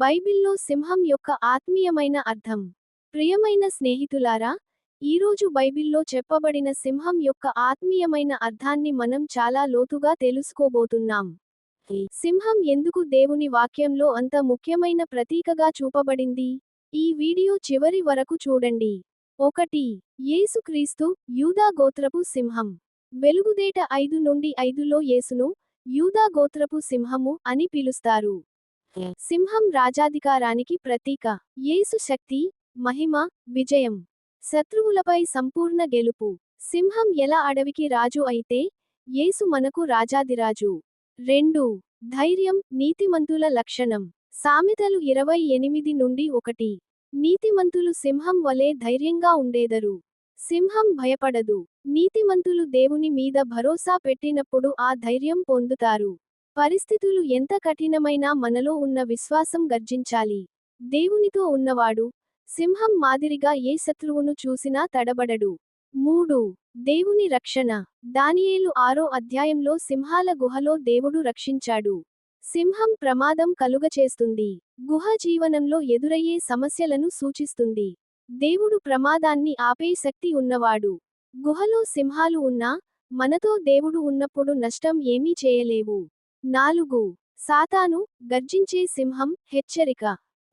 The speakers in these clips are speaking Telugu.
బైబిల్లో సింహం యొక్క ఆత్మీయమైన అర్థం. ప్రియమైన స్నేహితులారా, ఈరోజు బైబిల్లో చెప్పబడిన సింహం యొక్క ఆత్మీయమైన అర్థాన్ని మనం చాలా లోతుగా తెలుసుకోబోతున్నాం. సింహం ఎందుకు దేవుని వాక్యంలో అంత ముఖ్యమైన ప్రతీకగా చూపబడింది? ఈ వీడియో చివరి వరకు చూడండి. 1. యేసుక్రీస్తు, యూదా గోత్రపు సింహం. వెలుగుదేట 5:5లో యేసును, యూదా గోత్రపు సింహము అని పిలుస్తారు. సింహం రాజాధికారానికి ప్రతీక. యేసు శక్తి, మహిమ, విజయం. శత్రువులపై సంపూర్ణ గెలుపు. సింహం ఎలా అడవికి రాజు అయితే, యేసు మనకు రాజాదిరాజు. 2. ధైర్యం, నీతిమంతుల లక్షణం. సామెతలు 28:1. నీతిమంతులు సింహం వలె ధైర్యంగా ఉండేదరు. సింహం భయపడదు. నీతిమంతులు దేవుని మీద భరోసా పెట్టినప్పుడు ఆ ధైర్యం పొందుతారు. పరిస్థితులు ఎంత కఠినమైనా మనలో ఉన్న విశ్వాసం గర్జించాలి. దేవునితో ఉన్నవాడు, సింహం మాదిరిగా ఏ శత్రువును చూసినా తడబడడు. 3. దేవుని రక్షణ. దానియేలు 6వ అధ్యాయంలో సింహాల గుహలో దేవుడు రక్షించాడు. సింహం ప్రమాదం కలుగచేస్తుంది. గుహ జీవనంలో ఎదురయ్యే సమస్యలను సూచిస్తుంది. దేవుడు ప్రమాదాన్ని ఆపే శక్తి ఉన్నవాడు. గుహలో సింహాలు ఉన్నా, మనతో దేవుడు ఉన్నప్పుడు నష్టం ఏమీ చేయలేవు. 4. సాతాను, గర్జించే సింహం, హెచ్చరిక.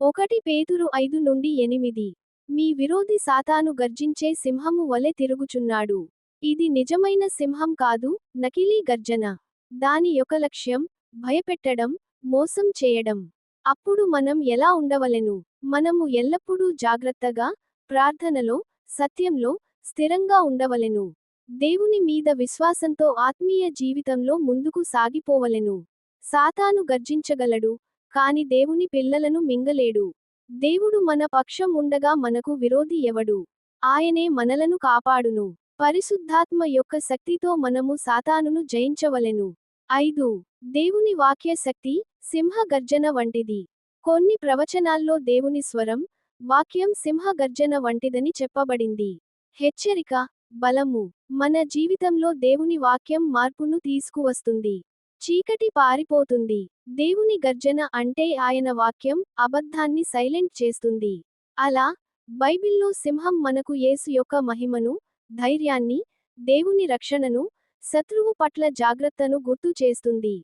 1 పేతురు 5:8. మీ విరోధి సాతాను గర్జించే సింహము వలె తిరుగుచున్నాడు. ఇది నిజమైన సింహం కాదు, నకిలీ గర్జన. దాని యొక్క లక్ష్యం, భయపెట్టడం, మోసం చేయడం. అప్పుడు మనం ఎలా ఉండవలెను? మనము ఎల్లప్పుడూ జాగ్రత్తగా, ప్రార్థనలో, సత్యంలో, స్థిరంగా ఉండవలెను. దేవుని మీద విశ్వాసంతో ఆత్మీయ జీవితంలో ముందుకు సాగిపోవలెను. సాతాను గర్జించగలడు, కాని దేవుని పిల్లలను మింగలేడు. దేవుడు మన పక్షం ఉండగా మనకు విరోధి ఎవడు? ఆయనే మనలను కాపాడును. పరిశుద్ధాత్మ యొక్క శక్తితో మనము సాతానును జయించవలెను. 5. దేవుని వాక్య శక్తి, సింహ గర్జన వంటిది. కొన్ని ప్రవచనాల్లో దేవుని స్వరం, వాక్యం సింహ గర్జన వంటిదని చెప్పబడింది. హెచ్చరిక, బలము. మన జీవితంలో దేవుని వాక్యం మార్పును తీసుకువస్తుంది. చీకటి పారిపోతుంది. దేవుని గర్జన అంటే ఆయన వాక్యం, అబద్ధాన్ని సైలెంట్ చేస్తుంది. అలా, బైబిల్లో సింహం మనకు యేసు యొక్క మహిమను, ధైర్యాన్ని, దేవుని రక్షణను, శత్రువు పట్ల జాగ్రత్తను గుర్తు చేస్తుంది.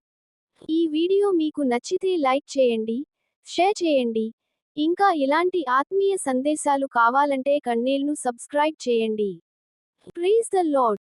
ఈ వీడియో మీకు నచ్చితే లైక్ చేయండి, షేర్ చేయండి. ఇంకా ఇలాంటి ఆత్మీయ సందేశాలు కావాలంటే కన్నెల్ను సబ్స్క్రైబ్ చేయండి. Praise the lord.